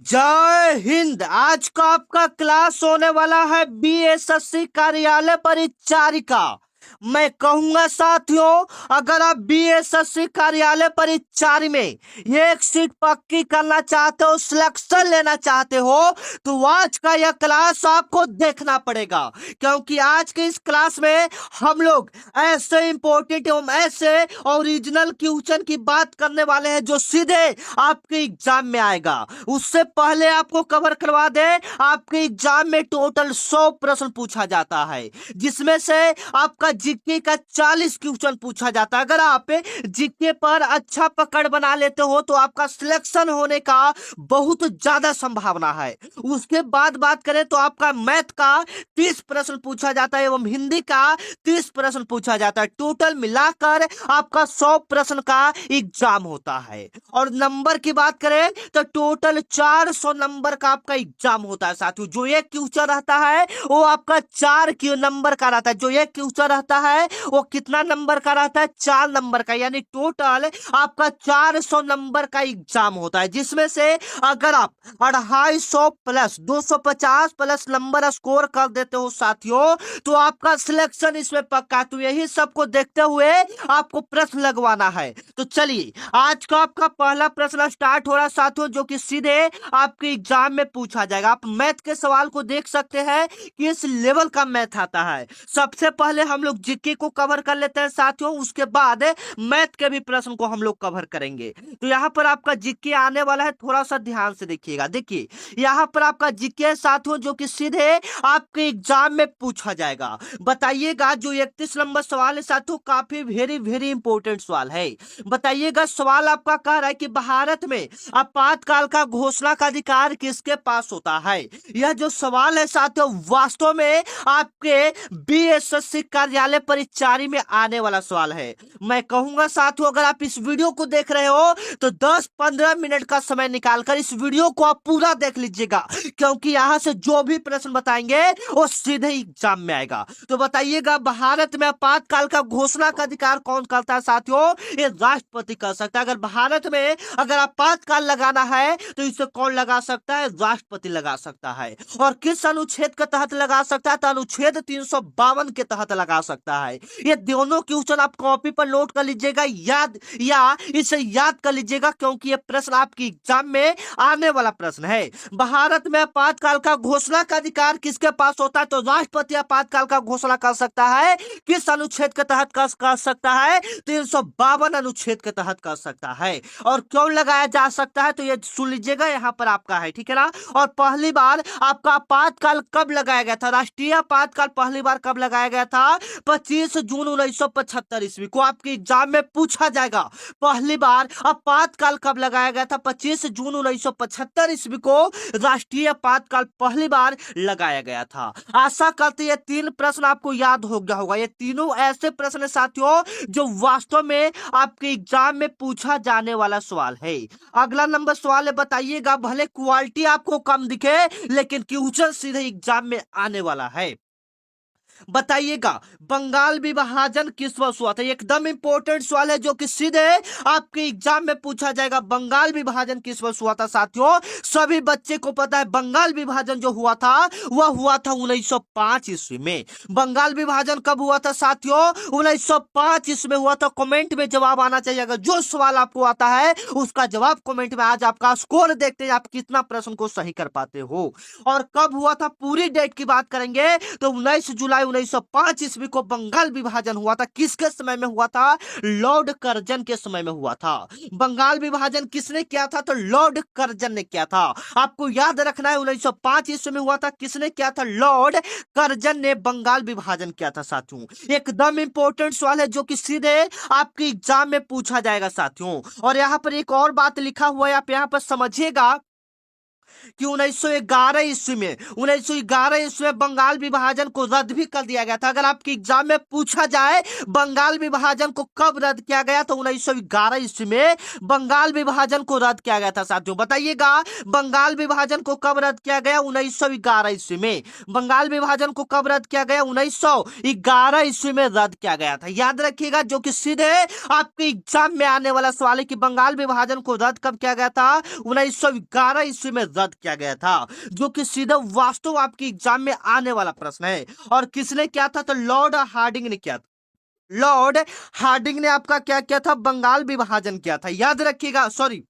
जय हिंद। आज का आपका क्लास होने वाला है बीएसएससी कार्यालय परिचारिका। मैं कहूंगा साथियों, अगर आप बीएसएससी कार्यालय परिचारी में एक सीट पक्की करना चाहते हो, सिलेक्शन लेना चाहते हो, तो आज का यह क्लास आपको देखना पड़ेगा। क्योंकि आज के इस क्लास में हम लोग ऐसे इंपॉर्टेंट एवं ऐसे ओरिजिनल क्वेश्चन की बात करने वाले हैं जो सीधे आपके एग्जाम में आएगा। उससे पहले आपको कवर करवा दे, आपके एग्जाम में टोटल 100 प्रश्न पूछा जाता है, जिसमें से आपका जीके का 40 क्वेश्चन पूछा जाता है। अगर आप जीके पर अच्छा पकड़ बना लेते हो तो आपका सिलेक्शन होने का बहुत ज्यादा संभावना है। उसके बाद बात करें तो आपका मैथ का 30 प्रश्न पूछा जाता है एवं हिंदी का 30 प्रश्न पूछा जाता है। टोटल मिलाकर आपका 100 प्रश्न का एग्जाम होता है। और नंबर की बात करें तो टोटल 400 नंबर का आपका एग्जाम होता है साथियों। जो एक क्वेश्चन रहता है वो आपका 4 नंबर का रहता है। जो एक क्वेश्चन रहता है वो कितना नंबर का रहता है? 4 नंबर का। यानी टोटल आपका 400 नंबर का एग्जाम होता है, जिसमें से अगर आप 250 प्लस 250 प्लस नंबर स्कोर कर देते हो साथियों, तो आपका सिलेक्शन इसमें पक्का। तो यही सबको देखते हुए आपको प्रश्न लगवाना है। तो चलिए, आज का आपका पहला प्रश्न स्टार्ट हो रहा है साथियों, जो कि सीधे आपके एग्जाम में पूछा जाएगा। आप मैथ के सवाल को देख सकते हैं कि इस लेवल का मैथ आता है। सबसे पहले हम लोग जीके को कवर कर लेते हैं साथियों, उसके बाद मैथ के भी प्रश्न को हम लोग कवर करेंगे। तो यहाँ पर आपका जीके आने वाला है, थोड़ा सा ध्यान से देखिएगा। देखिए, यहाँ पर आपका जीके साथियों जो कि सीधे आपके एग्जाम में पूछा जाएगा। बताइएगा, जो 31 नंबर सवाल है साथियों, काफी वेरी वेरी इंपॉर्टेंट सवाल है। बताइएगा, सवाल आपका कह रहा है कि भारत में आपातकाल का घोषणा का अधिकार किसके पास होता है। यह जो सवाल है साथियों, वास्तव में आपके बीएसएससी कार्यालय परिचारी में आने वाला सवाल है। मैं कहूंगा साथियों, अगर आप इस वीडियो को देख रहे हो तो 10-15 मिनट का समय निकालकर इस वीडियो को आप पूरा देख लीजिएगा, क्योंकि यहां से जो भी प्रश्न बताएंगे वो सीधे एग्जाम में आएगा। तो बताइएगा, भारत में आपातकाल का घोषणा का अधिकार कौन करता है साथियों? ये राष्ट्रपति कर सकता है। अगर भारत में अगर आपातकाल लगाना है तो इसे कौन लगा सकता है? राष्ट्रपति लगा सकता है। और किस अनुच्छेद के तहत लगा सकता है? तो अनुच्छेद 352 के तहत लगा सकता है। ये दोनों क्वेश्चन आप कॉपी पर नोट कर लीजिएगा, याद या इसे याद कर लीजिएगा, क्योंकि ये प्रश्न आपकी एग्जाम में आने वाला प्रश्न है। भारत में आपातकाल का घोषणा का अधिकार किसके पास होता है? तो राष्ट्रपति आपातकाल का घोषणा कर सकता है। किस अनुच्छेद के तहत कर सकता है? 352 अनुच्छेद के तहत कर सकता है। और क्यों लगाया जा सकता है तो ये सुन लीजिएगा, यहां पर आपका है, ठीक है ना। और पहली बार आपका आपातकाल कब लगाया गया था? राष्ट्रीय आपातकाल पहली बार कब लगाया गया था? 25 जून 1975 ईस्वी को आपके एग्जाम में पूछा जाएगा। पहली बार आपातकाल कब लगाया गया था? 25 जून 1975 ईस्वी को राष्ट्रीय आपातकाल पहली बार लगाया गया था। आशा करते ये 3 प्रश्न आपको याद हो गया होगा। ये तीनों ऐसे प्रश्न साथियों जो वास्तव में आपके एग्जाम में पूछा जाने वाला सवाल है। अगला नंबर सवाल है, बताइएगा, भले क्वालिटी आपको कम दिखे लेकिन क्वेश्चन सीधे एग्जाम में आने वाला है। बताइएगा, बंगाल विभाजन किस वर्ष हुआ था? एकदम इंपॉर्टेंट सवाल है जो कि सीधे आपके एग्जाम में पूछा जाएगा। बंगाल विभाजन किस वर्ष हुआ था साथियों? सभी बच्चे को पता है, बंगाल विभाजन जो हुआ था वह हुआ था 1905 ईस्वी में। बंगाल विभाजन कब हुआ था साथियों? 1905 ईस्वी में हुआ था। कमेंट में जवाब आना चाहिए। अगर जो सवाल आपको आता है उसका जवाब कमेंट में। आज आपका स्कोर देखते हैं, आप कितना प्रश्न को सही कर पाते हो। और कब हुआ था, पूरी डेट की बात करेंगे तो 19 जुलाई 1905 ईस्वी को बंगाल विभाजन हुआ था। किसके समय में हुआ था? लॉर्ड कर्जन के समय में हुआ था। बंगाल विभाजन किसने किया था? तो लॉर्ड कर्जन ने किया था। आपको याद रखना है, 1905 ईस्वी में हुआ था। किसने किया था? लॉर्ड कर्जन ने बंगाल विभाजन किया था साथियों। एकदम इंपॉर्टेंट सवाल है जो कि सीधे आपके एग्जाम में पूछा जाएगा साथियों। और यहां पर एक और बात लिखा हुआ है, आप यहां पर समझिएगा कि 1911 ईस्वी में बंगाल विभाजन को रद्द भी कर दिया गया था। अगर आपके एग्जाम में पूछा जाए बंगाल विभाजन को कब रद्द किया गया, तो 1911 ईस्वी में बंगाल विभाजन को रद्द किया गया था साथियों। बताइएगा, बंगाल विभाजन को कब रद्द किया गया? 1911 ईस्वी में। बंगाल विभाजन को कब रद्द किया गया? 1911 ईस्वी में रद्द किया गया था। याद रखिएगा, जो कि सीधे आपके एग्जाम में आने वाला सवाल है कि बंगाल विभाजन को रद्द कब किया गया था? 1911 ईस्वी में रद्द किया गया था, जो कि सीधा वास्तव आपके एग्जाम में आने वाला प्रश्न है। और किसने किया था? तो लॉर्ड हार्डिंग ने किया था। लॉर्ड हार्डिंग ने आपका क्या किया था? बंगाल विभाजन किया था। याद रखिएगा, सॉरी,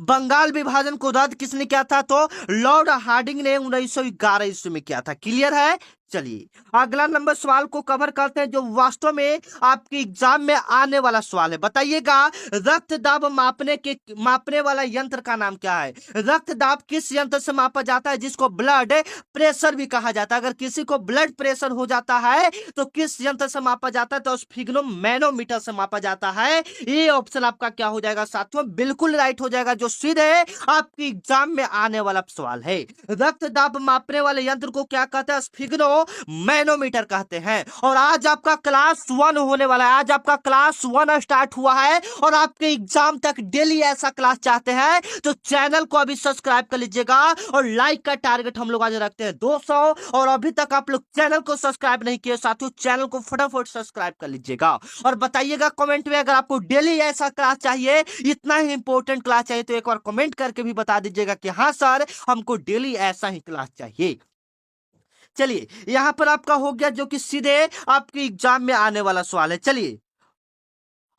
बंगाल विभाजन को रद्द किसने किया था? तो लॉर्ड हार्डिंग ने 1911 ईस्वी में किया था। क्लियर है? चलिए अगला नंबर सवाल को कवर करते हैं, जो वास्तव में आपके एग्जाम में आने वाला सवाल है। बताइएगा, रक्त दाब मापने वाला यंत्र का नाम क्या है? रक्त दाब किस यंत्र से मापा जाता है, जिसको ब्लड प्रेशर भी कहा जाता है? अगर किसी को ब्लड प्रेशर हो जाता है तो किस यंत्र से मापा जाता है? तो स्फिग्नोमैनोमीटर से मापा जाता है। ये ऑप्शन आपका क्या हो जाएगा साथियों? बिल्कुल राइट हो जाएगा, जो सीधे आपके एग्जाम में आने वाला सवाल है। रक्त दाब मापने वाले यंत्र को क्या कहते हैं? स्फिग्नो मैनोमीटर कहते हैं। और आज आपका क्लास 1 होने वाला है। आज आपका क्लास 1 स्टार्ट हुआ है और आपके एग्जाम तक डेली ऐसा क्लास चाहते हैं तो चैनल को अभी सब्सक्राइब कर लीजिएगा। और लाइक का टारगेट हम लोग आज रखते हैं 200। और अभी तक आप लोग चैनल को सब्सक्राइब नहीं किए साथियों, चैनल को फटाफट सब्सक्राइब कर लीजिएगा। और बताइएगा कमेंट में, अगर आपको डेली ऐसा क्लास चाहिए, इतना ही इंपॉर्टेंट क्लास चाहिए, तो एक बार कमेंट करके भी बता दीजिएगा कि हाँ सर, हमको डेली ऐसा ही क्लास चाहिए। चलिए यहां पर आपका हो गया, जो कि सीधे आपके एग्जाम में आने वाला सवाल है। चलिए,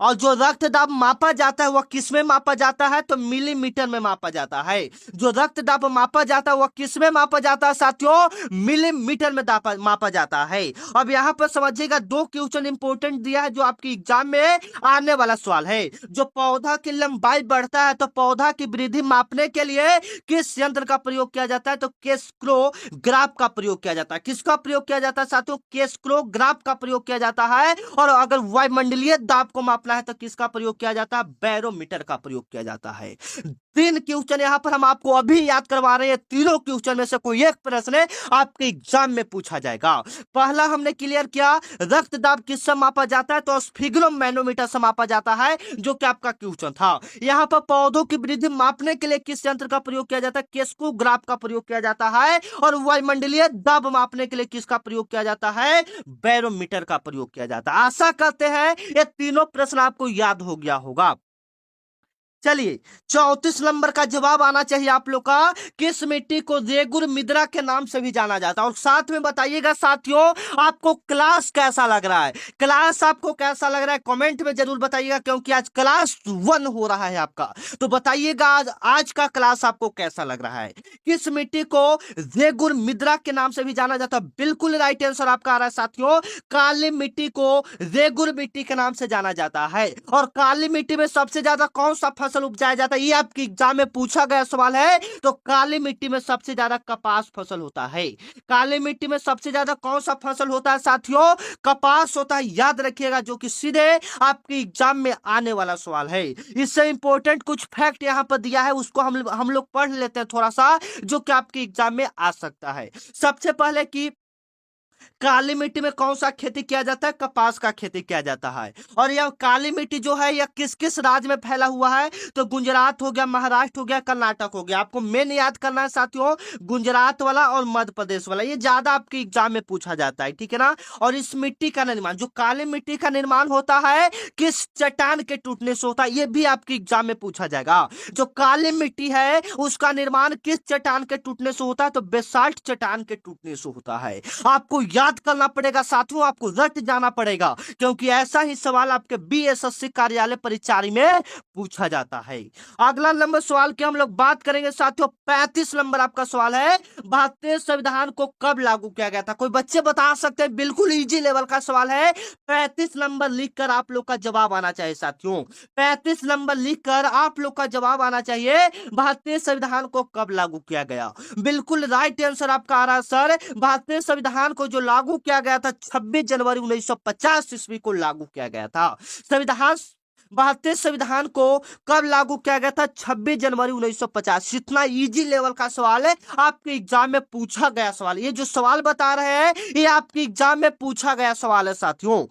और जो रक्त दाब मापा जाता है वह किस में मापा जाता है? तो मिलीमीटर में मापा जाता है। जो रक्त दाब मापा जाता है वह किस में मापा जाता है साथियों? मिलीमीटर में मापा जाता है। अब यहाँ पर समझिएगा, 2 क्वेश्चन इंपोर्टेंट दिया है जो आपके एग्जाम में आने वाला सवाल है। जो पौधा की लंबाई बढ़ता है तो पौधा की वृद्धि मापने के लिए किस यंत्र का प्रयोग किया जाता है? तो केस्क्रोग्राफ का प्रयोग किया जाता है। किसका प्रयोग किया जाता है साथियों? केस्क्रोग्राफ का प्रयोग किया जाता है। और अगर वायुमंडलीय दाब को मापना है तो किसका प्रयोग किया जाता है? बैरोमीटर का प्रयोग किया जाता है। 3 क्वेश्चन यहां पर हम आपको अभी याद करवा रहे हैं। तीनों क्वेश्चन में से कोई एक प्रश्न आपके एग्जाम में पूछा जाएगा। पहला हमने क्लियर किया, रक्त दाब किससे मापा जाता है? तो स्फिग्नोमैनोमीटर से मापा जाता है, जो कि आपका क्वेश्चन था। यहां पर पौधों की वृद्धि मापने के लिए किस यंत्र का प्रयोग किया जाता है? केस्कोग्राफ का प्रयोग किया जाता है। और वायुमंडलीय दाब मापने के लिए किसका प्रयोग किया जाता है? बैरोमीटर का प्रयोग किया जाता है। आशा करते हैं ये तीनों प्रश्न आपको याद हो गया होगा। चलिए 34 नंबर का जवाब आना चाहिए आप लोग का, किस मिट्टी को रेगुर मृदा के नाम से भी जाना जाता है? और साथ में बताइएगा साथियों, आपको क्लास कैसा लग रहा है? क्लास आपको कैसा लग रहा है कमेंट में जरूर बताइएगा, क्योंकि आज क्लास 1 हो रहा है आपका। तो बताइएगा आज का क्लास आपको कैसा लग रहा है? किस मिट्टी को रेगुर मृदा के नाम से भी जाना जाता है? बिल्कुल राइट आंसर आपका आ रहा है साथियों, काली मिट्टी को रेगुर मिट्टी के नाम से जाना जाता है। और काली मिट्टी में सबसे ज्यादा कौन सा फसल उपजाया जाता है? ये आपके एग्जाम में पूछा गया सवाल है। तो काली मिट्टी में सबसे ज्यादा कपास फसल होता है। काली मिट्टी में सबसे ज्यादा कौन सा फसल होता है साथियों? कपास होता है। याद रखिएगा, जो कि सीधे आपके एग्जाम में आने वाला सवाल है। इससे इंपॉर्टेंट कुछ फैक्ट यहां पर दिया है, उसको हम लोग पढ़ लेते हैं थोड़ा सा, जो कि आपके एग्जाम में आ सकता है। सबसे पहले कि काली मिट्टी में कौन सा खेती किया जाता है? कपास का खेती किया जाता है। और यह काली मिट्टी जो है यह किस किस राज्य में फैला हुआ है? तो गुजरात हो गया, महाराष्ट्र हो गया, कर्नाटक हो गया। आपको मेन याद करना है साथियों, गुजरात वाला और मध्य प्रदेश वाला, ये ज्यादा आपके एग्जाम में पूछा जाता है, ठीक है ना। और इस मिट्टी का निर्माण, जो काली मिट्टी का निर्माण होता है, किस चट्टान के टूटने से होता है? ये भी आपके एग्जाम में पूछा जाएगा। जो काली मिट्टी है उसका निर्माण किस चट्टान के टूटने से होता है? तो बेसाल्ट चट्टान के टूटने से होता है। आपको याद करना पड़ेगा साथियों, आपको रट जाना पड़ेगा, क्योंकि ऐसा ही सवाल आपके बीएसएससी कार्यालय परिचारी में पूछा जाता है। अगला नंबर सवाल की हम लोग बात करेंगे साथियों, 35 नंबर आपका सवाल है, भारतीय संविधान को कब लागू किया गया था? कोई बच्चे बता सकते हैं? बिल्कुल इजी लेवल का सवाल है। 35 नंबर लिखकर आप लोग का जवाब आना चाहिए साथियों। 35 नंबर लिखकर आप लोग का जवाब आना चाहिए, भारतीय संविधान को कब लागू किया गया? बिल्कुल राइट आंसर आपका आ रहा है सर। भारतीय संविधान को जो लागू किया गया था 26 जनवरी 1950 ईस्वी को लागू किया गया था। भारतीय संविधान को कब लागू किया गया था? 26 जनवरी 1950। इतना इजी लेवल का सवाल है, आपके एग्जाम में पूछा गया सवाल। ये जो सवाल बता रहे हैं ये आपके एग्जाम में पूछा गया सवाल है साथियों।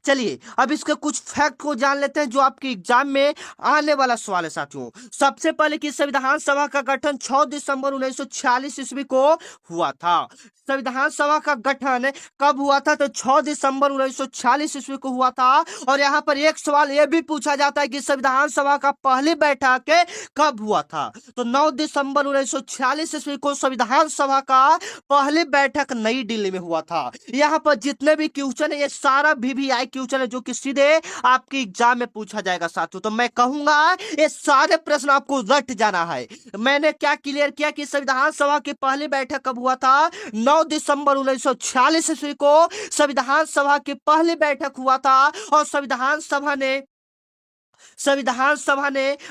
चलिए अब इसके कुछ फैक्ट को जान लेते हैं जो आपके एग्जाम में आने वाला सवाल है साथियों। सबसे पहले कि संविधान सभा का गठन 6 दिसंबर 1946 ईस्वी को हुआ था। संविधान सभा का गठन कब हुआ था? तो 6 दिसंबर 1946 ईस्वी को हुआ था। और यहाँ पर एक सवाल यह भी पूछा जाता है कि संविधान सभा का पहली बैठक कब हुआ था? तो 9 दिसंबर 1946 ईस्वी को संविधान सभा का पहली बैठक नई दिल्ली में हुआ था। यहाँ पर जितने भी क्वेश्चन है ये सारा VVI क्वेश्चन है जो कि सीधे आपके एग्जाम में पूछा जाएगा साथियों। तो मैं कहूंगा ये सारे प्रश्न आपको रट जाना है। मैंने क्या क्लियर किया कि संविधान सभा की पहली बैठक कब हुआ था? 9 दिसंबर 1946 ईस्वी को संविधान सभा की पहली बैठक हुआ था। और संविधान सभा ने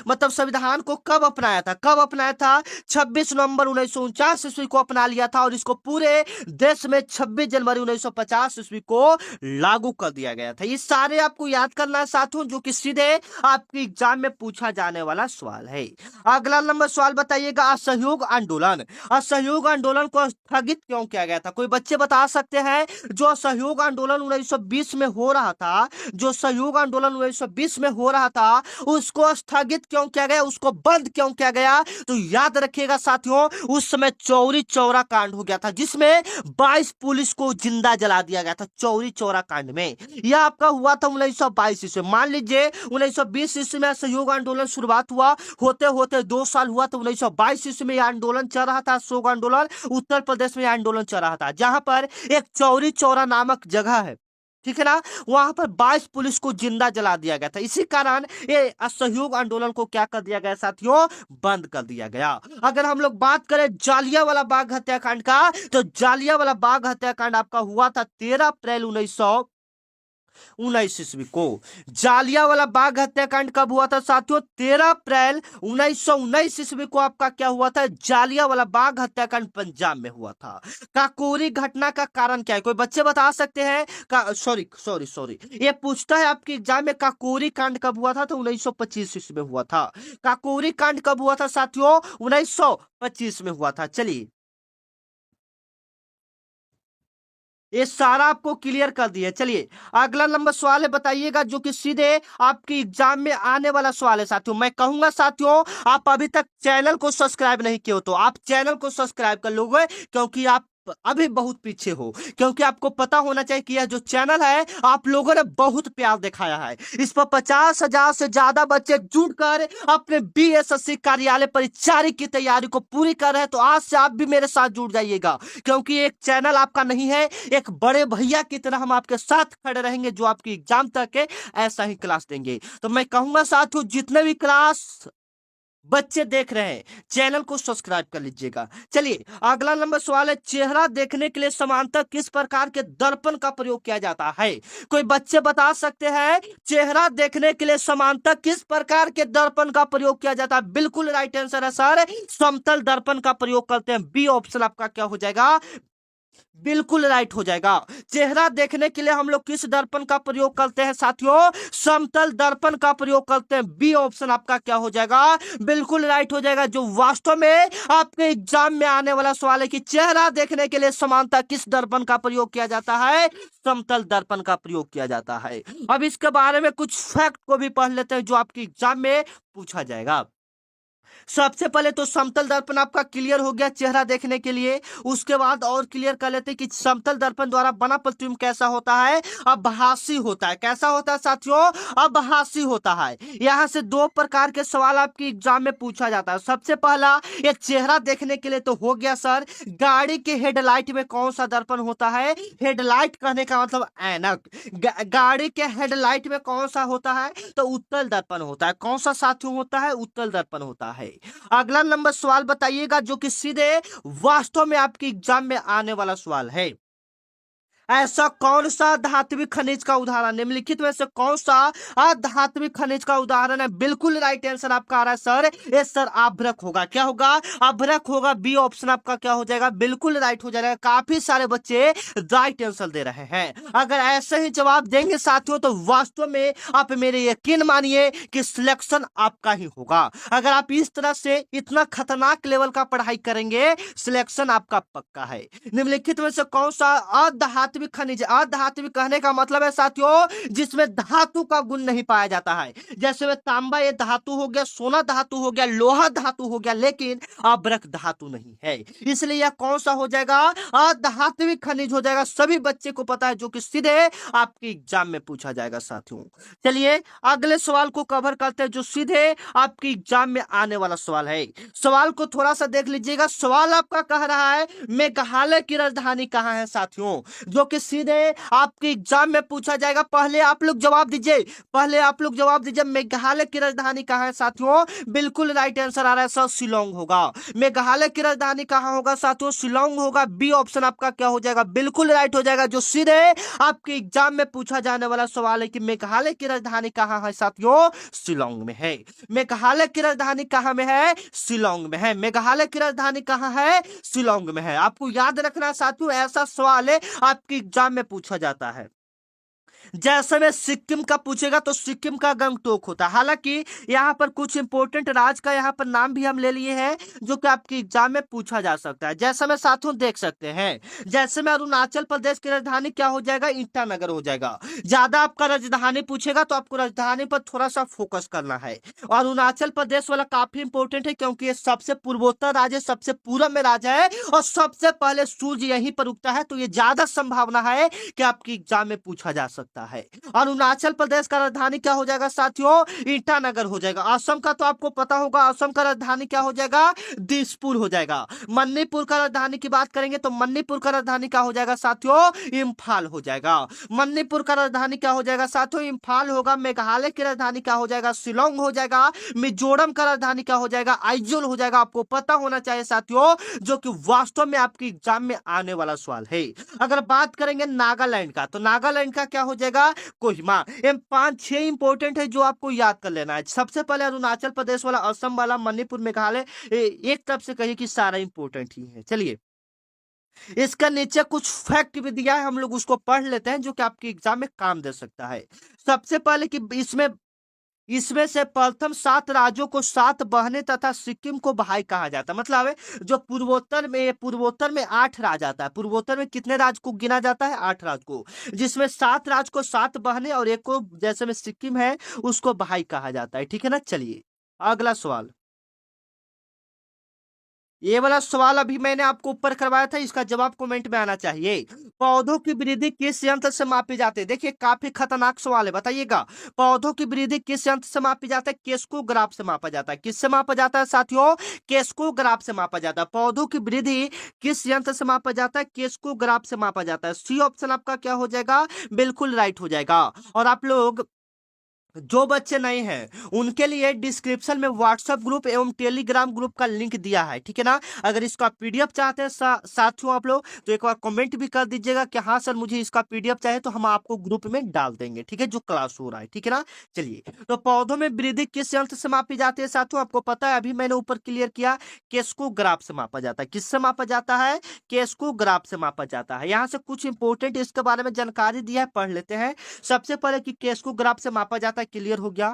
मतलब संविधान को कब अपनाया था? 26 नवंबर 1949 ईस्वी को अपना लिया था और इसको पूरे देश में 26 जनवरी 1950 ईस्वी को लागू कर दिया गया था। ये सारे आपको याद करना है साथियों जो कि सीधे आपके एग्जाम में पूछा जाने वाला सवाल है। अगला नंबर सवाल बताइएगा, असहयोग आंदोलन। असहयोग आंदोलन को स्थगित क्यों किया गया था? कोई बच्चे बता सकते हैं? जो असहयोग आंदोलन 1920 में हो रहा था, जो सहयोग आंदोलन 1920 में हो रहा था उसको स्थगित क्यों किया गया, उसको बंद क्यों किया गया? तो याद रखिएगा साथियों उस समय चौरी चौरा कांड हो गया था जिसमें 22 पुलिस को जिंदा जला दिया गया था चौरी चौरा कांड में। यह आपका हुआ था 1922 ईस्वी। मान लीजिए 1920 ईस्वी में सहयोग आंदोलन शुरुआत हुआ, होते होते 2 साल हुआ तो 1922 ईस्वी में यह आंदोलन चल रहा था। सहयोग आंदोलन उत्तर प्रदेश में आंदोलन चल रहा था जहां पर एक चौरी चौरा नामक जगह है, ठीक है ना, वहां पर 22 पुलिस को जिंदा जला दिया गया था। इसी कारण ये असहयोग आंदोलन को क्या कर दिया गया साथियों? बंद कर दिया गया। अगर हम लोग बात करें जालियांवाला बाग हत्याकांड का, तो जालियांवाला बाग हत्याकांड आपका हुआ था 13 अप्रैल 1919 ईस्वी को। जालियांवाला बाग हत्याकांड कब हुआ था साथियों? 13 अप्रैल 1919 ईस्वी को आपका क्या हुआ था? जालियांवाला बाग हत्याकांड पंजाब में हुआ था। काकोरी घटना का कारण क्या है? कोई बच्चे बता सकते हैं? सॉरी ये पूछता है आपके एग्जाम में काकोरी कांड कब हुआ था? तो 1925 ईस्वी में हुआ था। काकोरी कांड कब हुआ था साथियों? 1925 में हुआ था। चलिए ये सारा आपको क्लियर कर दिया। चलिए अगला नंबर सवाल है, बताइएगा जो कि सीधे आपके एग्जाम में आने वाला सवाल है साथियों। मैं कहूंगा साथियों आप अभी तक चैनल को सब्सक्राइब नहीं किए हो तो आप चैनल को सब्सक्राइब कर लोगे क्योंकि आप अभी बहुत पीछे हो। क्योंकि आपको पता होना चाहिए कि यह जो चैनल है आप लोगों ने बहुत प्यार दिखाया है। इस पर 50,000 से ज्यादा बच्चे जुड़कर अपने BSSC कार्यालय परिचारी की तैयारी को पूरी कर रहे हैं। तो आज से आप भी मेरे साथ जुड़ जाइएगा क्योंकि एक चैनल आपका नहीं है, एक बड़े भैया की तरह हम आपके साथ खड़े रहेंगे जो आपकी एग्जाम तक के ऐसा ही क्लास देंगे। तो मैं कहूंगा साथियों जितने भी क्लास बच्चे देख रहे हैं चैनल को सब्सक्राइब कर लीजिएगा। चलिए अगला नंबर सवाल है, चेहरा देखने के लिए समांतर किस प्रकार के दर्पण का प्रयोग किया जाता है? कोई बच्चे बता सकते हैं चेहरा देखने के लिए समांतर किस प्रकार के दर्पण का प्रयोग किया जाता है? बिल्कुल राइट आंसर है सर, समतल दर्पण का प्रयोग करते हैं। बी ऑप्शन आपका क्या हो जाएगा? बिल्कुल राइट हो जाएगा। चेहरा देखने के लिए हम लोग किस दर्पण का प्रयोग करते हैं साथियों? समतल दर्पण का प्रयोग करते हैं। बी ऑप्शन आपका क्या हो जाएगा? बिल्कुल राइट हो जाएगा। जो वास्तव में आपके एग्जाम में आने वाला सवाल है कि चेहरा देखने के लिए समानता किस दर्पण का प्रयोग किया जाता है? समतल दर्पण का प्रयोग किया जाता है। अब इसके बारे में कुछ फैक्ट को भी पढ़ लेते हैं जो आपके एग्जाम में पूछा जाएगा। सबसे पहले तो समतल दर्पण आपका क्लियर हो गया चेहरा देखने के लिए। उसके बाद और क्लियर कर लेते हैं कि समतल दर्पण द्वारा बना प्रतिबिंब कैसा होता है? आभासी होता है। कैसा होता है साथियों? आभासी होता है। यहां से 2 प्रकार के सवाल आपके एग्जाम में पूछा जाता है। सबसे पहला ये चेहरा देखने के लिए तो हो गया सर, गाड़ी के हेडलाइट में कौन सा दर्पण होता है? हेडलाइट कहने का मतलब ऐनक। गाड़ी के हेडलाइट में कौन सा होता है? तो उत्तल दर्पण होता है। कौन सा साथियों होता है? उत्तल दर्पण होता है। अगला नंबर सवाल बताइएगा जो कि सीधे वास्तव में आपके एग्जाम में आने वाला सवाल है। ऐसा कौन सा धात्विक खनिज का उदाहरण, निम्नलिखित में से कौन सा अधात्विक खनिज का उदाहरण है? बिल्कुल राइट आंसर आपका आ रहा है सर, ये सर अभ्रक होगा। क्या होगा? अभ्रक होगा। बी ऑप्शन आपका क्या हो जाएगा? बिल्कुल राइट हो जाएगा। काफी सारे बच्चे राइट आंसर दे रहे हैं। अगर ऐसे ही जवाब देंगे साथियों तो वास्तव में आप मेरे यकीन मानिए कि सिलेक्शन आपका ही होगा। अगर आप इस तरह से इतना खतरनाक लेवल का पढ़ाई करेंगे सिलेक्शन आपका पक्का है। निम्नलिखित में से कौन सा अधात्विक अधात्विक खनिज, अधात्विक कहने का मतलब है साथियों जिसमें धातु का गुण नहीं पाया जाता है। जैसे में तांबा ये धातु हो गया, सोना धातु हो गया, लोहा धातु हो गया, लेकिन अब्रक धातु नहीं है। इसलिए यह कौन सा हो जाएगा? अधात्विक खनिज हो जाएगा। सभी बच्चे को पता है, जो कि सीधे आपके एग्जाम में पूछा जाएगा साथियों। चलिए अगले सवाल को कवर करते हैं, जो सीधे आपके एग्जाम में आने वाला सवाल है। सवाल को थोड़ा सा देख लीजिएगा। सवाल आपका कह रहा है मेघालय की राजधानी कहाँ है साथियों, जो कि सीधे आपके एग्जाम में पूछा जाएगा। पहले आप लोग जवाब दीजिए, पहले आप लोग जवाब दीजिए, मेघालय की राजधानी कहाँ है साथियों? बिल्कुल राइट आंसर आ रहा है सर, शिलोंग होगा। मेघालय की राजधानी कहाँ होगा साथियों? शिलोंग होगा। बी ऑप्शन आपका क्या हो जाएगा? बिल्कुल राइट हो जाएगा। जो सीधे आपके एग्जाम में पूछा जाने वाला सवाल है कि मेघालय की राजधानी कहाँ है साथियों? शिलोंग में है। मेघालय की राजधानी कहाँ में है? शिलोंग में है। मेघालय की राजधानी कहाँ है? शिलोंग में है। आपको याद रखना साथियों, ऐसा सवाल है आपके एग्जाम में पूछा जाता है। जैसे में सिक्किम का पूछेगा तो सिक्किम का गंगटोक होता है। हालांकि यहाँ पर कुछ इंपोर्टेंट राज का यहाँ पर नाम भी हम ले लिए हैं, जो कि आपके एग्जाम में पूछा जा सकता है। जैसे में साथियों देख सकते हैं, जैसे में अरुणाचल प्रदेश की राजधानी क्या हो जाएगा? ईटानगर हो जाएगा। ज्यादा आपका राजधानी पूछेगा तो आपको राजधानी पर थोड़ा सा फोकस करना है। और अरुणाचल प्रदेश वाला काफी इंपोर्टेंट है, क्योंकि ये सबसे पूर्वोत्तर राज्य है, सबसे पूरब में राज्य है, और सबसे पहले सूर्य यहीं पर उगता है। तो ये ज्यादा संभावना है कि आपके एग्जाम में पूछा जा सकता है। अरुणाचल प्रदेश का राजधानी क्या हो जाएगा साथियों? ईटानगर हो जाएगा। असम का तो आपको पता होगा, असम का राजधानी क्या हो जाएगा? दिसपुर हो जाएगा। मणिपुर का राजधानी की बात करेंगे तो मणिपुर का राजधानी क्या हो जाएगा साथियों? इम्फाल हो जाएगा। मणिपुर का राजधानी क्या हो जाएगा साथियों? इम्फाल होगा। मेघालय की राजधानी क्या हो जाएगा? शिलोंग हो जाएगा। मिजोरम का राजधानी क्या हो जाएगा? आइजोल हो जाएगा। आपको पता होना चाहिए साथियों, जो कि वास्तव में आपके एग्जाम में आने वाला सवाल है। अगर बात करेंगे नागालैंड का, तो नागालैंड का क्या हो जाएगा? कोहिमा। ये 5-6 इंपोर्टेंट है जो आपको याद कर लेना है। सबसे पहले अरुणाचल प्रदेश वाला, असम वाला, मणिपुर, मेघालय, एक तरफ से कहिए कि सारा इंपोर्टेंट ही है। चलिए इसका नीचे कुछ फैक्ट भी दिया है, हम लोग उसको पढ़ लेते हैं, जो कि आपके एग्जाम में काम दे सकता है। सबसे पहले कि इसमें इसमें से प्रथम 7 राज्यों को 7 बहने तथा सिक्किम को भाई कहा जाता है। मतलब है जो पूर्वोत्तर में 8 राज्य आता है। पूर्वोत्तर में कितने राज्य को गिना जाता है? 8 राज्य को, जिसमें 7 राज्य को 7 बहने और एक को, जैसे में सिक्किम है, उसको भाई कहा जाता है। ठीक है ना। चलिए अगला सवाल। ये वाला सवाल अभी मैंने आपको ऊपर करवाया था, इसका जवाब कमेंट में आना चाहिए। पौधों की वृद्धि किस यंत्र से मापी जाती है? देखिए काफी खतरनाक सवाल है, बताइएगा। पौधों की वृद्धि किस यंत्र से मापी जाता है? केस्कोग्राफ से मापा जाता है। किससे मापा जाता है साथियों? केस्कोग्राफ से मापा जाता है। पौधों की वृद्धि किस यंत्र से मापा जाता है? केस्कोग्राफ से मापा जाता है। सी ऑप्शन आपका क्या हो जाएगा? बिल्कुल राइट हो जाएगा। और आप लोग जो बच्चे नए हैं उनके लिए डिस्क्रिप्शन में व्हाट्सएप ग्रुप एवं टेलीग्राम ग्रुप का लिंक दिया है। ठीक है ना। अगर इसका पीडीएफ चाहते हैं साथियों आप लोग, तो एक बार कमेंट भी कर दीजिएगा कि हाँ सर मुझे इसका पीडीएफ चाहिए, तो हम आपको ग्रुप में डाल देंगे। ठीक है, जो क्लास हो रहा है। ठीक है ना। चलिए, तो पौधों में वृद्धि किस यंत्र से मापी जाती है साथियों? आपको पता है, अभी मैंने ऊपर क्लियर किया, केस्कोग्राफ से मापा जाता है। किससे मापा जाता है? केस्कोग्राफ से मापा जाता है। यहाँ से कुछ इंपोर्टेंट इसके बारे में जानकारी दिया है, पढ़ लेते हैं। सबसे पहले कि केस्कोग्राफ से मापा जाता है, क्लियर हो गया।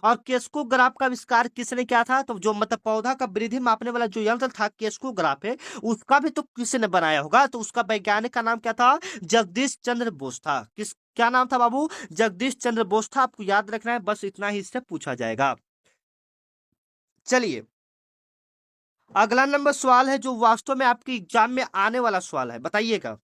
और केस्कोग्राफ का आविष्कार किसने किया था? तो जो मतलब पौधा का वृद्धि मापने वाला जो यंत्र था केस्कोग्राफ है, उसका भी तो किसी ने बनाया होगा। तो उसका वैज्ञानिक का नाम क्या था? जगदीश चंद्र बोस था। किस क्या नाम था बाबू? जगदीश चंद्र बोस था। आपको याद रखना है, बस इतना ही इससे पूछा जाएगा। चलिए अगला नंबर सवाल है, जो वास्तव में आपके एग्जाम में आने वाला सवाल है, बताइएगा।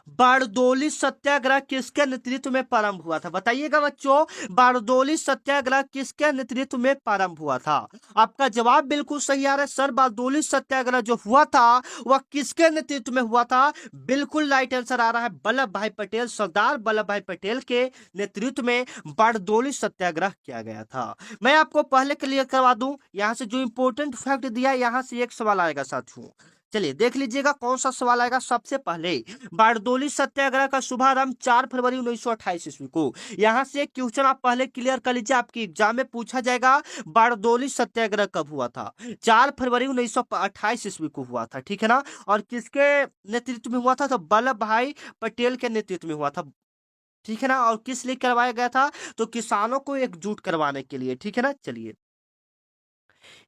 बारदोली सत्याग्रह किसके नेतृत्व में प्रारंभ हुआ था? बताइएगा बच्चों, बारदोली सत्याग्रह किसके नेतृत्व में प्रारंभ हुआ था? आपका जवाब बिल्कुल सही आ रहा है सर। बारदोली सत्याग्रह जो हुआ था वह किसके नेतृत्व में हुआ था? बिल्कुल राइट आंसर आ रहा है, वल्लभ भाई पटेल, सरदार वल्लभ भाई पटेल के नेतृत्व में बारदोली सत्याग्रह किया गया था। मैं आपको पहले क्लियर करवा दूं, यहां से जो इंपोर्टेंट फैक्ट दिया है, यहां से एक सवाल आएगा साथियों। चलिए देख लीजिएगा कौन सा सवाल आएगा। सबसे पहले, बारदोली सत्याग्रह का शुभारंभ 4 फरवरी 1928 ईस्वी को। यहां से एक क्वेश्चन आप पहले क्लियर कर लीजिए, आपके एग्जाम में पूछा जाएगा बारदोली सत्याग्रह कब हुआ था? 4 फरवरी 1928 ईस्वी को हुआ था। ठीक है ना। और किसके नेतृत्व में हुआ था? तो वल्लभ भाई पटेल के नेतृत्व में हुआ था। ठीक है ना। और किस लिए करवाया गया था? तो किसानों को एकजुट करवाने के लिए। ठीक है ना। चलिए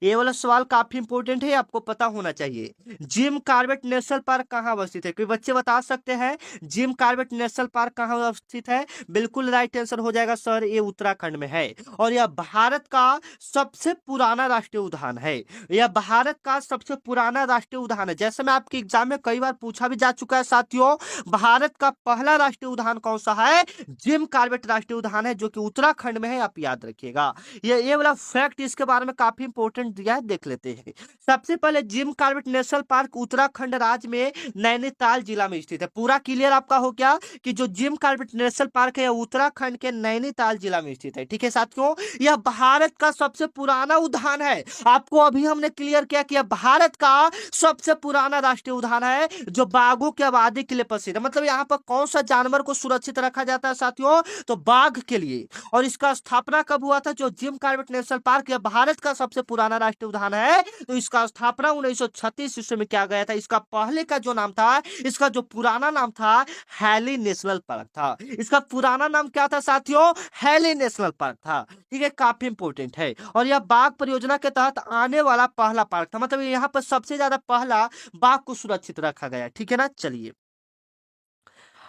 ये वाला सवाल काफी इंपॉर्टेंट है, आपको पता होना चाहिए। जिम कॉर्बेट नेशनल पार्क कहाँ अवस्थित है? कोई बच्चे बता सकते हैं जिम कॉर्बेट नेशनल पार्क कहाँ अवस्थित है? बिल्कुल राइट आंसर हो जाएगा सर, ये उत्तराखंड में है। और यह भारत का सबसे पुराना राष्ट्रीय उद्यान है। यह भारत का सबसे पुराना राष्ट्रीय उद्यान है। जैसे मैं आपके एग्जाम में कई बार पूछा भी जा चुका है साथियों, भारत का पहला राष्ट्रीय उद्यान कौन सा है? जिम कॉर्बेट राष्ट्रीय उद्यान है, जो कि उत्तराखंड में है, आप याद रखिएगा। ये वाला फैक्ट इसके बारे में काफी इंपॉर्टेंट दिया है, देख लेते हैं। सबसे पहले Jim Corbett national park Uttarakhand राज्य में नैनीताल जिला में स्थित है। पूरा क्लियर आपका हो गया कि जो जिम कॉर्बेट नेशनल पार्क है उत्तराखंड के नैनीताल जिला में स्थित है। ठीक है साथियों, यह भारत का सबसे पुराना उद्यान है। आपको अभी हमने क्लियर किया कि यह भारत का सबसे पुराना राष्ट्रीय उद्यान है, जो बाघों की आबादी के लिए प्रसिद्ध है। मतलब यहाँ पर कौन सा जानवर को सुरक्षित रखा जाता है साथियों? तो बाघ के लिए। और इसका स्थापना कब हुआ था? जो जिम कॉर्बेट नेशनल पार्क यह भारत का सबसे पुराना राष्ट्रीय उद्यान है, तो इसका स्थापना 1936 ईस्वी में किया गया था। इसका पहले का जो नाम था, इसका जो पुराना नाम था, हैली नेशनल पार्क था। इसका पुराना नाम क्या था साथियों? हैली नेशनल पार्क था। ठीक है, काफी इंपोर्टेंट है। और यह बाघ परियोजना के तहत आने वाला पहला पार्क था। मतलब यहाँ पर सबसे ज्यादा पहला बाघ को सुरक्षित रखा गया। ठीक है ना, चलिए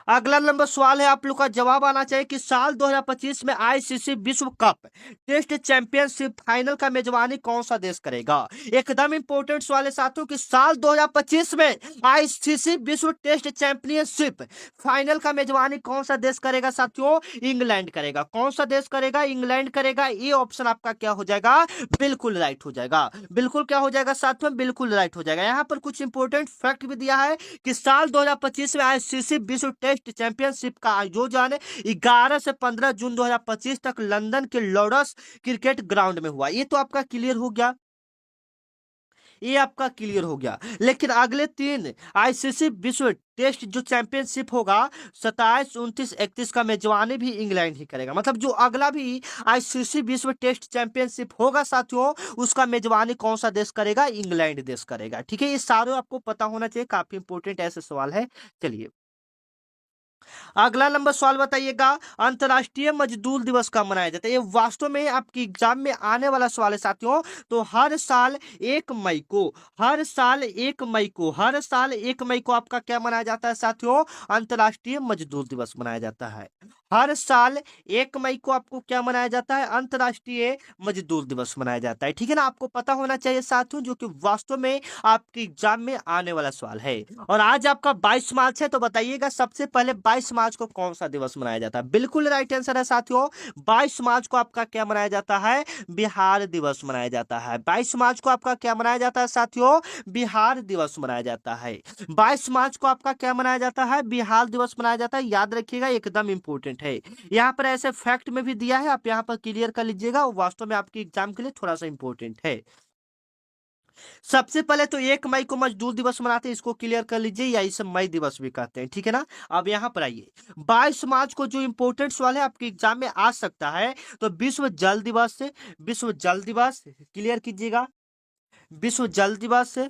अगला नंबर सवाल है, आप लोग का जवाब आना चाहिए कि साल 2025 में आईसीसी विश्व कप टेस्ट चैंपियनशिप फाइनल का मेजबानी कौन सा देश करेगा? एकदम इंपॉर्टेंट सवाल है साथियों कि साल 2025 में आईसीसी विश्व टेस्ट चैंपियनशिप फाइनल का मेजबानी कौन सा देश करेगा साथियों? इंग्लैंड करेगा। कौन सा देश करेगा? इंग्लैंड करेगा। ये ऑप्शन आपका क्या हो जाएगा? बिल्कुल राइट हो जाएगा। बिल्कुल क्या हो जाएगा साथियों? बिल्कुल राइट हो जाएगा। यहाँ पर कुछ इंपॉर्टेंट फैक्ट भी दिया है कि साल 2025 में आईसीसी विश्व टेस्ट चैंपियनशिप का आयोजन 11 से 15 जून 2025 तक लंदन के लॉर्ड्स क्रिकेट ग्राउंड में हुआ। ये तो आपका क्लियर हो गया, ये आपका क्लियर हो गया। लेकिन अगले 3 आईसीसी विश्व टेस्ट जो चैंपियनशिप होगा 27, 29, 31 का मेजबानी भी इंग्लैंड ही करेगा। मतलब जो अगला भी आईसीसी विश्व टेस्ट चैंपियनशिप होगा साथियों, उसका मेजबानी कौन सा देश करेगा? इंग्लैंड देश करेगा। ठीक है, ये सारे आपको पता होना चाहिए, काफी इंपोर्टेंट ऐसे सवाल है। चलिए अगला नंबर सवाल बताइएगा, अंतर्राष्ट्रीय मजदूर दिवस कब मनाया जाता है? ये वास्तव में आपकी एग्जाम में आने वाला सवाल है साथियों। तो हर साल 1 मई को, हर साल 1 मई को आपका क्या मनाया जाता है साथियों? अंतर्राष्ट्रीय मजदूर दिवस मनाया जाता है। हर साल 1 मई को आपको क्या मनाया जाता है? अंतर्राष्ट्रीय मजदूर दिवस मनाया जाता है। ठीक है ना, आपको पता होना चाहिए साथियों, जो कि वास्तव में आपके एग्जाम में आने वाला सवाल है। और आज आपका 22 मार्च है, तो बताइएगा सबसे पहले 22 मार्च को कौन सा दिवस मनाया जाता है? बिल्कुल राइट आंसर है साथियों, 22 मार्च को आपका क्या मनाया जाता है? बिहार दिवस मनाया जाता है। 22 मार्च को आपका क्या मनाया जाता है साथियों? बिहार दिवस मनाया जाता है। 22 मार्च को आपका क्या मनाया जाता है? बिहार दिवस मनाया जाता है। याद रखिएगा, एकदम इंपॉर्टेंट है। यहाँ पर ऐसे फैक्ट में भी दिया है, आप यहाँ पर क्लियर कर लीजिएगा, वास्तव में आपके एग्जाम के लिए थोड़ा सा इंपॉर्टेंट है। सबसे पहले तो 1 मई को मजदूर दिवस मनाते हैं, इसको क्लियर कर लीजिए, या इसे मई दिवस भी कहते हैं। ठीक है ना, अब यहाँ पर आइए 22 मार्च को जो इंपोर्टेंट सवाल है आपके एग्जाम में आ सकता है, तो विश्व जल दिवस से, विश्व जल दिवस क्लियर कीजिएगा, विश्व जल दिवस से,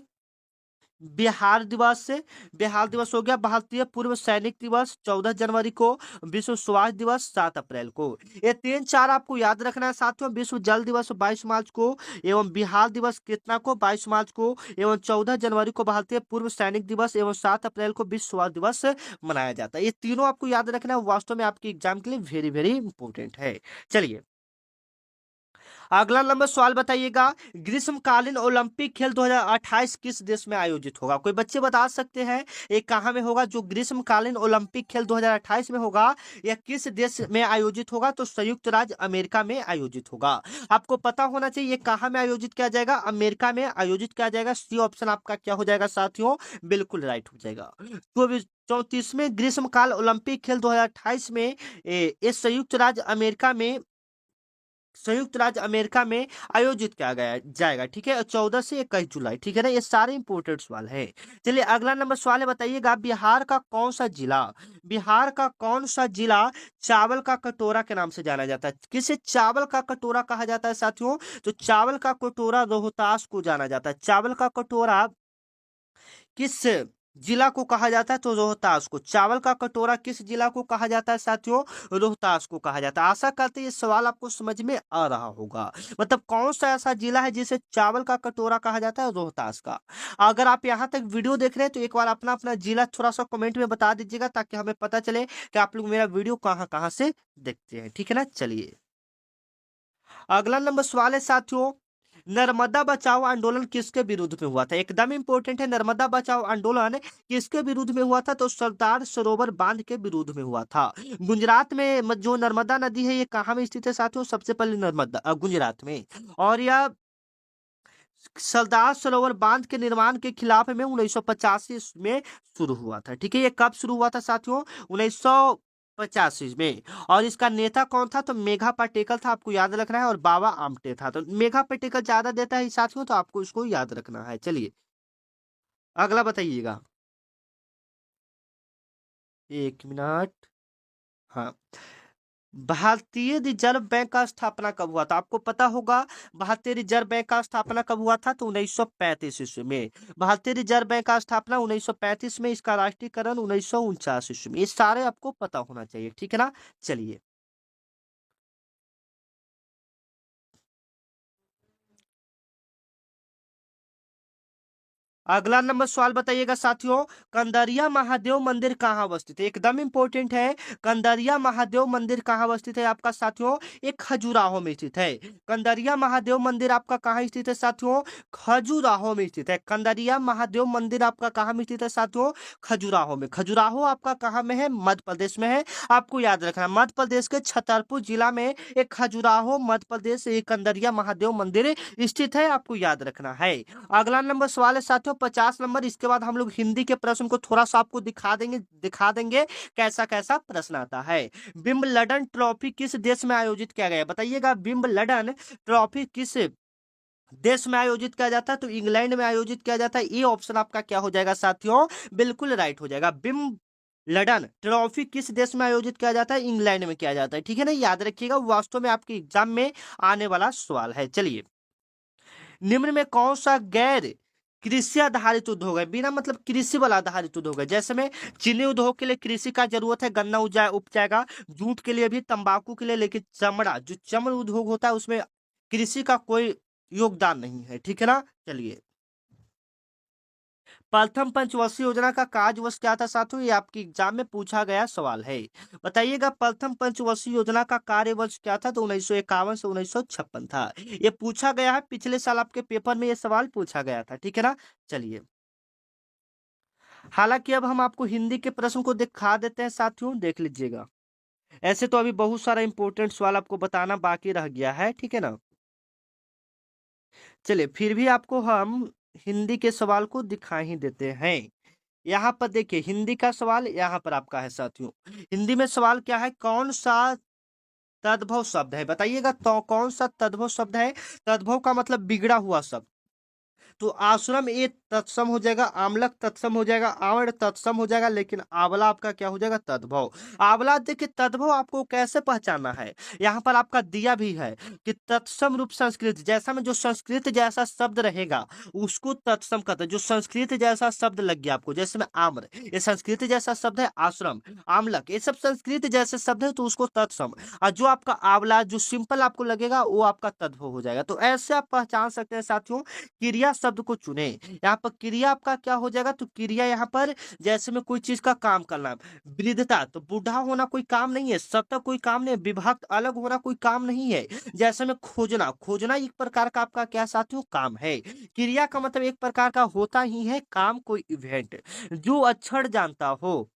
बिहार दिवस से, बिहार दिवस हो गया, भारतीय पूर्व सैनिक दिवस 14 जनवरी को, विश्व स्वास्थ्य दिवस 7 अप्रैल को। ये 3-4 आपको याद रखना है साथियों। विश्व जल दिवस 22 मार्च को, एवं बिहार दिवस कितना को? 22 मार्च को, एवं 14 जनवरी को भारतीय पूर्व सैनिक दिवस, एवं 7 अप्रैल को विश्व स्वास्थ्य दिवस मनाया जाता है। ये तीनों आपको याद रखना है, वास्तव में आपके एग्जाम के लिए वेरी वेरी इंपॉर्टेंट है। चलिए अगला नंबर सवाल बताइएगा, ग्रीष्मकालीन ओलंपिक खेल 2028 किस देश में आयोजित होगा? कोई बच्चे बता सकते हैं ये कहाँ में होगा? जो ग्रीष्मकालीन ओलंपिक खेल 2028 में होगा, यह किस देश में आयोजित होगा? तो संयुक्त राज्य अमेरिका में आयोजित होगा। आपको पता होना चाहिए ये कहाँ में आयोजित किया जाएगा? अमेरिका में आयोजित किया जाएगा। सी ऑप्शन आपका क्या हो जाएगा साथियों? बिल्कुल राइट हो जाएगा। तो 34वें ग्रीष्मकाल ओलंपिक खेल 2028 में ये संयुक्त राज्य अमेरिका में आयोजित किया गया जाएगा। ठीक है, 14 से 21 जुलाई। ठीक है ना, ये सारे इंपोर्टेंट सवाल है। चलिए अगला नंबर सवाल है, बताइएगा बिहार का कौन सा जिला चावल का कटोरा के नाम से जाना जाता है? किसे चावल का कटोरा कहा जाता है साथियों? तो चावल का कटोरा रोहतास को जाना जाता है। चावल का कटोरा किस जिला को कहा जाता है तो रोहतास को। चावल का कटोरा किस जिला को कहा जाता है साथियों? रोहतास को कहा जाता है। आशा करते हैं ये सवाल आपको समझ में आ रहा होगा। मतलब कौन सा ऐसा जिला है जिसे चावल का कटोरा कहा जाता है? रोहतास का। अगर आप यहाँ तक वीडियो देख रहे हैं तो एक बार अपना अपना जिला थोड़ा सा कमेंट में बता दीजिएगा, ताकि हमें पता चले कि आप लोग मेरा वीडियो कहाँ कहाँ से देखते हैं। ठीक है ना, चलिए अगला नंबर सवाल है साथियों, नर्मदा बचाओ आंदोलन किसके विरुद्ध में हुआ था? एकदम इंपॉर्टेंट है। नर्मदा बचाओ आंदोलन किसके विरुद्ध में हुआ था? तो सरदार सरोवर बांध के विरुद्ध में हुआ था। गुजरात में जो नर्मदा नदी है ये कहाँ में स्थित है साथियों? सबसे पहले नर्मदा गुजरात में। और यह सरदार सरोवर बांध के निर्माण के खिलाफ में 1985 में शुरू हुआ था। ठीक है, ये कब शुरू हुआ था साथियों? 1985 में। और इसका नेता कौन था? तो मेघा पाटेकर था, आपको याद रखना है। और बाबा आमटे था। तो मेघा पाटेकर ज्यादा देता है साथियों, तो आपको इसको याद रखना है। चलिए अगला बताइएगा। एक मिनट। हाँ, भारतीय रिजर्व बैंक का स्थापना कब हुआ था? आपको पता होगा भारतीय रिजर्व बैंक का स्थापना कब हुआ था? तो 1935 ईस्वी में। भारतीय रिजर्व बैंक का स्थापना 1935 में, इसका राष्ट्रीयकरण 1949 ईस्वी में। ये सारे आपको पता होना चाहिए। ठीक है ना, चलिए अगला नंबर सवाल बताइएगा साथियों, कंदरिया महादेव मंदिर कहाँ अवस्थित है? एकदम इंपॉर्टेंट है। कंदरिया महादेव मंदिर कहाँ अवस्थित है आपका साथियों? एक खजुराहो में स्थित है। कंदरिया महादेव मंदिर आपका कहाँ स्थित है साथियों? खजुराहो में स्थित है। कंदरिया महादेव मंदिर आपका कहाँ में स्थित है साथियों? खजुराहो में। खजुराहो आपका कहाँ में है? मध्य प्रदेश में है। आपको याद रखना है मध्य प्रदेश के छतरपुर जिला में एक खजुराहो मध्य प्रदेश एक कंदरिया महादेव मंदिर स्थित है, आपको याद रखना है। अगला नंबर सवाल है साथियों 50 नंबर। इसके बाद हम लोग हिंदी के प्रश्न को थोड़ा सा आपको दिखा देंगे कैसा कैसा प्रश्न आता है। विंबलडन ट्रॉफी किस देश में आयोजित किया गया है? बताइएगा विंबलडन ट्रॉफी किस देश में आयोजित किया जाता है? तो इंग्लैंड में आयोजित किया जाता है। ये ऑप्शन आपका क्या हो जाएगा साथियों? बिल्कुल राइट हो जाएगा। विंबलडन ट्रॉफी किस देश में आयोजित किया जाता है? इंग्लैंड में किया जाता है। ठीक है ना, याद रखिएगा, वास्तव में आपके एग्जाम में आने वाला सवाल है। चलिए निम्न में कौन सा गैर कृषि आधारित उद्योग है? बिना मतलब कृषि वाला आधारित उद्योग है। जैसे में चीनी उद्योग के लिए कृषि का जरूरत है, गन्ना उपजाएगा। जूट के लिए भी, तंबाकू के लिए, लेकिन चमड़ा जो चमड़ उद्योग होता है उसमें कृषि का कोई योगदान नहीं है। ठीक है ना, चलिए प्रथम पंचवर्षीय योजना का कार्यवर्ष क्या था साथियों? ये आपके एग्जाम में पूछा गया सवाल है। बताइएगा प्रथम पंचवर्षीय योजना का कार्यवर्ष क्या था? तो 1951 से 1956 था। ये पूछा गया है, पिछले साल आपके पेपर में ये सवाल पूछा गया था। ठीक है ना, चलिए हालांकि अब हम आपको हिंदी के प्रश्न को दिखा देते हैं साथियों, देख लीजिएगा। ऐसे तो अभी बहुत सारा इंपॉर्टेंट सवाल आपको बताना बाकी रह गया है। ठीक है ना, चलिए फिर भी आपको हम हिंदी के सवाल को दिखा ही देते हैं। यहाँ पर देखिए हिंदी का सवाल यहाँ पर आपका है साथियों। हिंदी में सवाल क्या है? कौन सा तद्भव शब्द है? बताइएगा तो कौन सा तद्भव शब्द है? तद्भव का मतलब बिगड़ा हुआ शब्द। तो आश्रम ये तत्सम हो जाएगा, आमलक तत्सम हो जाएगा, आवड़ तत्सम हो जाएगा, लेकिन आंवला आपका क्या हो जाएगा? तद्भव। आंवला देखिए तद्भव आपको कैसे पहचानना है, यहाँ पर आपका दिया भी है कि तत्सम रूप संस्कृत, जैसा में जो संस्कृत जैसा शब्द रहेगा उसको तत्सम कहते हैं। जो संस्कृत जैसा शब्द लग गया आपको, जैसे में आम्र ये संस्कृत जैसा शब्द है, आश्रम आमलक ये सब संस्कृत जैसे शब्द है, तो उसको तत्सम। और जो आपका आंवला जो सिंपल आपको लगेगा वो आपका तद्भव हो जाएगा। तो ऐसे आप पहचान सकते हैं साथियों। क्रिया शब्द को चुने, यहाँ पर क्रिया आपका क्या हो जाएगा? तो क्रिया यहाँ पर जैसे में कोई चीज का काम करना। वृद्धता तो बूढ़ा होना कोई काम नहीं है, सत्य कोई काम नहीं है, विभक्त अलग होना कोई काम नहीं है। जैसे में खोजना, खोजना एक प्रकार का आपका क्या साथियों? काम है। क्रिया का मतलब एक प्रकार का होता ही है काम, कोई इवेंट। जो अक्षर जानता हो,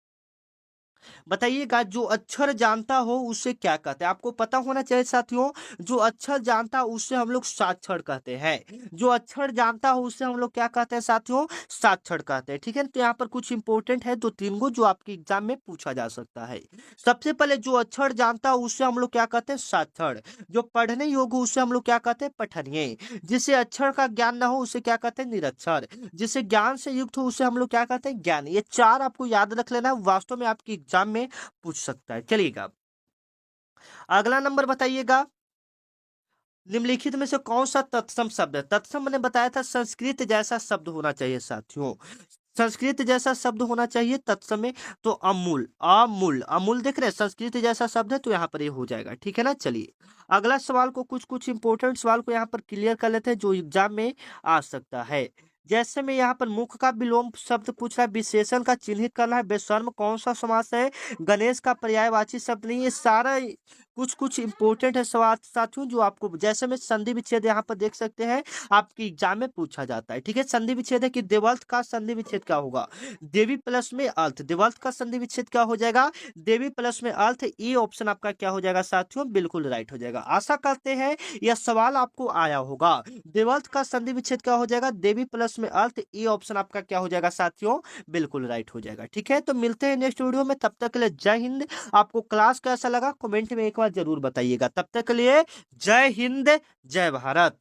बताइएगा जो अक्षर जानता हो उसे क्या कहते हैं? आपको पता होना चाहिए साथियों। जो अक्षर जानता हो उससे हम लोग साक्षर कहते हैं। जो अक्षर जानता हो उससे हम लोग क्या कहते हैं साथियों? साक्षर कहते हैं। ठीक है, तो यहाँ पर कुछ इंपॉर्टेंट है दो तीन गो जो आपके एग्जाम में पूछा जा सकता है। सबसे पहले जो अक्षर जानता हो उससे हम लोग क्या कहते हैं? साक्षर। जो पढ़ने योग्य हो उससे हम लोग क्या कहते हैं? पठनीय। जिसे अक्षर का ज्ञान ना हो उसे क्या कहते हैं? निरक्षर। जिसे ज्ञान से युक्त हो उसे हम लोग क्या कहते हैं? ज्ञानी। ये चार आपको याद रख लेना, वास्तव में आपके एग्जाम में पूछ सकता है। चलिएगा अगला नंबर बताइएगा, निम्नलिखित में से कौन सा तत्सम शब्द है? तत्सम मैंने बताया था संस्कृत जैसा शब्द होना चाहिए साथियों। संस्कृत जैसा शब्द होना चाहिए तत्समय, तो अमूल, अमूल, अमूल देख रहे हैं, संस्कृत जैसा शब्द है तो यहाँ पर ये हो जाएगा। ठीक है ना। चलिए अगला सवाल को, कुछ कुछ इंपॉर्टेंट सवाल को यहाँ पर क्लियर कर लेते हैं जो एग्जाम में आ सकता है। जैसे में यहाँ पर मुख का विलोम शब्द पूछ रहा है, विशेषण का चिन्हित करना है, बेशर्म कौन सा समास है, गणेश का पर्यायवाची शब्द नहीं, ये सारा कुछ कुछ इंपॉर्टेंट है सवाल साथियों, जो आपको जैसे में संधि विच्छेद यहाँ पर देख सकते हैं आपकी एग्जाम में पूछा जाता है। ठीक है, संधि विच्छेद है कि देवल्थ का संधि विच्छेद क्या होगा, देवी प्लस में अर्थ, देवल्थ का संधि विच्छेद क्या हो जाएगा, देवी प्लस में अर्थ। ये ऑप्शन आपका क्या हो जाएगा साथियों, बिल्कुल राइट हो जाएगा। आशा करते हैं यह सवाल आपको आया होगा। देवल्थ का संधि विच्छेद क्या हो जाएगा, देवी प्लस में अर्थ। ये ऑप्शन आपका क्या हो जाएगा साथियों, बिल्कुल राइट हो जाएगा। ठीक है, तो मिलते हैं नेक्स्ट वीडियो में, तब तक के लिए जय हिंद। आपको क्लास कैसा लगा कमेंट में एक बार जरूर बताइएगा। तब तक के लिए जय हिंद, जय भारत।